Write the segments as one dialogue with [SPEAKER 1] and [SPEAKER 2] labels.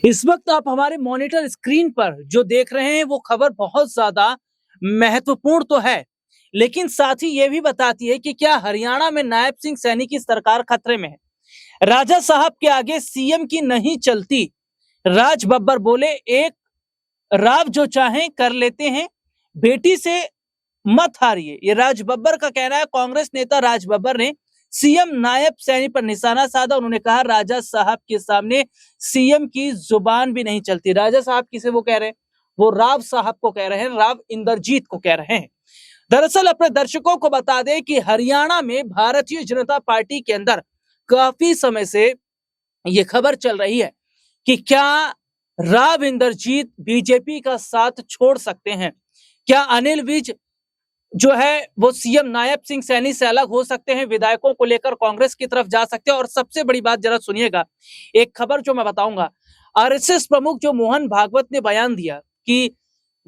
[SPEAKER 1] इस वक्त आप हमारे मॉनिटर स्क्रीन पर जो देख रहे हैं वो खबर बहुत ज्यादा महत्वपूर्ण तो है, लेकिन साथ ही ये भी बताती है कि क्या हरियाणा में नायब सिंह सैनी की सरकार खतरे में है। राजा साहब के आगे सीएम की नहीं चलती। राज बब्बर बोले, एक राव जो चाहें कर लेते हैं, बेटी से मत हारिए। ये राज बब्बर का कहना है। कांग्रेस नेता राज बब्बर ने सीएम नायब सैनी पर निशाना साधा। उन्होंने कहा, राजा साहब के सामने सीएम की जुबान भी नहीं चलती। राजा साहब किसे वो कह रहे हैं? वो राव साहब को कह रहे हैं, राव इंद्रजीत को कह रहे हैं। दरअसल अपने दर्शकों को बता दें कि हरियाणा में भारतीय जनता पार्टी के अंदर काफी समय से ये खबर चल रही है कि क्या राव इंद्रजीत बीजेपी का साथ छोड़ सकते हैं, क्या अनिल विज जो है वो सीएम नायब सिंह सैनी से अलग हो सकते हैं, विधायकों को लेकर कांग्रेस की तरफ जा सकते हैं। और सबसे बड़ी बात जरा सुनिएगा, एक खबर जो मैं बताऊंगा, आरएसएस प्रमुख जो मोहन भागवत ने बयान दिया कि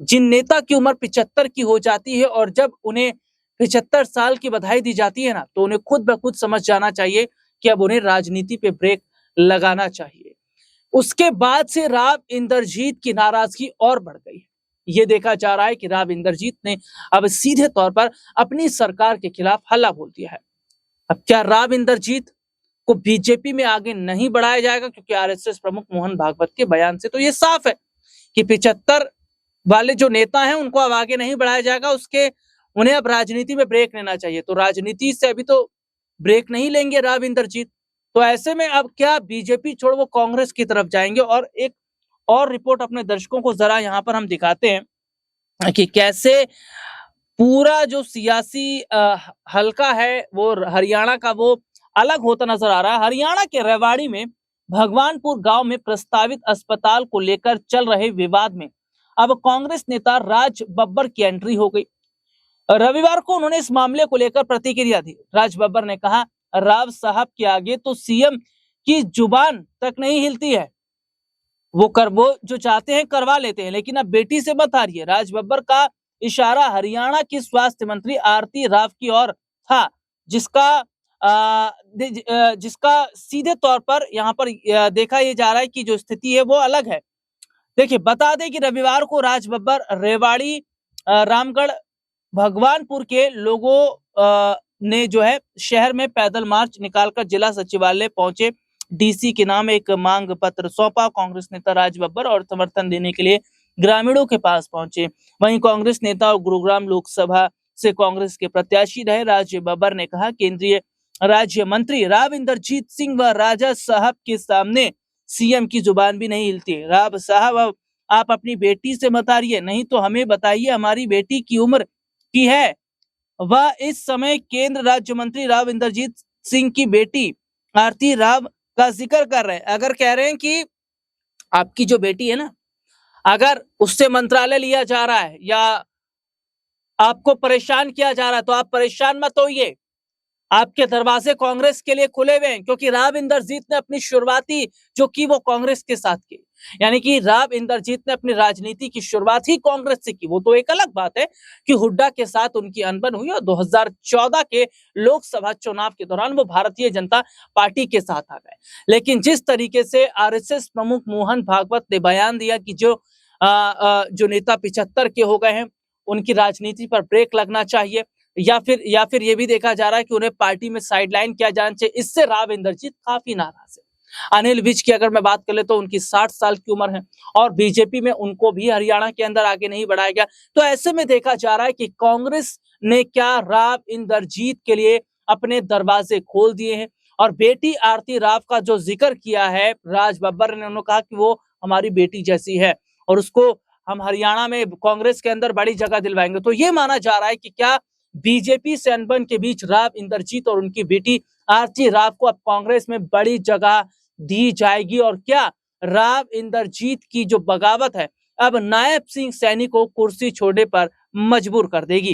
[SPEAKER 1] जिन नेता की उम्र 75 की हो जाती है और जब उन्हें 75 साल की बधाई दी जाती है ना, तो उन्हें खुद ब खुद समझ जाना चाहिए कि अब उन्हें राजनीति पे ब्रेक लगाना चाहिए। उसके बाद से राव इंद्रजीत की नाराजगी और बढ़ गई है। ये देखा जा रहा है कि राव इंद्रजीत ने अब सीधे तौर पर अपनी सरकार के खिलाफ हल्ला बोल दिया है। अब क्या राव इंद्रजीत को बीजेपी में आगे नहीं बढ़ाया जाएगा? क्योंकि आरएसएस प्रमुख मोहन भागवत के बयान से तो ये साफ है कि 75 वाले जो नेता हैं उनको अब आगे नहीं बढ़ाया जाएगा, उन्हें अब राजनीति में ब्रेक लेना चाहिए। तो राजनीति से अभी तो ब्रेक नहीं लेंगे राव इंद्रजीत, तो ऐसे में अब क्या बीजेपी छोड़ वो कांग्रेस की तरफ जाएंगे। और एक और रिपोर्ट अपने दर्शकों को जरा यहाँ पर हम दिखाते हैं कि कैसे पूरा जो सियासी हलका है वो हरियाणा का वो अलग होता नजर आ रहा है। हरियाणा के रेवाड़ी में भगवानपुर गांव में प्रस्तावित अस्पताल को लेकर चल रहे विवाद में अब कांग्रेस नेता राज बब्बर की एंट्री हो गई। रविवार को उन्होंने इस मामले को लेकर प्रतिक्रिया दी। राज बब्बर ने कहा, राव साहब के आगे तो सीएम की जुबान तक नहीं हिलती है, वो जो चाहते हैं करवा लेते हैं, लेकिन अब बेटी से मत हारिए। राज बब्बर का इशारा हरियाणा की स्वास्थ्य मंत्री आरती राव की ओर था, जिसका सीधे तौर पर यहाँ पर देखा ये जा रहा है कि जो स्थिति है वो अलग है। देखिए, बता दें कि रविवार को राज बब्बर रेवाड़ी रामगढ़ भगवानपुर के लोगों ने जो है शहर में पैदल मार्च निकालकर जिला सचिवालय पहुंचे। डीसी के नाम एक मांग पत्र सौंपा। कांग्रेस नेता राज बब्बर और समर्थन देने के लिए ग्रामीणों के पास पहुंचे। वहीं कांग्रेस नेता और गुरुग्राम लोकसभा से कांग्रेस के प्रत्याशी रहे राज बब्बर ने कहा, केंद्रीय राज्य मंत्री राव इंद्रजीत सिंह व राजा साहब के सामने सीएम की जुबान भी नहीं हिलती। राव साहब, आप अपनी बेटी से मत हारिए, नहीं तो हमें बताइए हमारी बेटी की उम्र की है। वह इस समय केंद्र राज्य मंत्री राव इंद्रजीत सिंह की बेटी आरती राव का जिक्र कर रहे हैं। अगर कह रहे हैं कि आपकी जो बेटी है ना, अगर उससे मंत्रालय लिया जा रहा है या आपको परेशान किया जा रहा है तो आप परेशान मत होइए, आपके दरवाजे कांग्रेस के लिए खुले हुए हैं। क्योंकि राव इंद्रजीत ने अपनी शुरुआती जो की वो कांग्रेस के साथ की, यानी कि राव इंद्रजीत ने अपनी राजनीति की शुरुआत ही कांग्रेस से की। वो तो एक अलग बात है कि हुड्डा के साथ उनकी अनबन हुई और 2014 के लोकसभा चुनाव के दौरान वो भारतीय जनता पार्टी के साथ आ गए। लेकिन जिस तरीके से आरएसएस प्रमुख मोहन भागवत ने बयान दिया कि जो नेता 75 के हो गए हैं उनकी राजनीति पर ब्रेक लगना चाहिए, या फिर ये भी देखा जा रहा है कि उन्हें पार्टी में साइडलाइन किया जाना चाहिए, इससे राव इंद्रजीत काफी नाराज है। अनिल विज की अगर मैं बात कर ले तो उनकी 60 साल की उम्र है और बीजेपी में उनको भी हरियाणा के अंदर आगे नहीं बढ़ाया गया। तो ऐसे में देखा जा रहा है कि कांग्रेस ने क्या राव इंद्रजीत के लिए अपने दरवाजे खोल दिए हैं। और बेटी आरती राव का जो जिक्र किया है राज बब्बर ने, उन्होंने कहा कि वो हमारी बेटी जैसी है और उसको हम हरियाणा में कांग्रेस के अंदर बड़ी जगह दिलवाएंगे। तो ये माना जा रहा है कि क्या बीजेपी से अनबन के बीच राव इंद्रजीत और उनकी बेटी आरती राव को अब कांग्रेस में बड़ी जगह दी जाएगी, और क्या राव इंद्रजीत की जो बगावत है अब नायब सिंह सैनी को कुर्सी छोड़ने पर मजबूर कर देगी।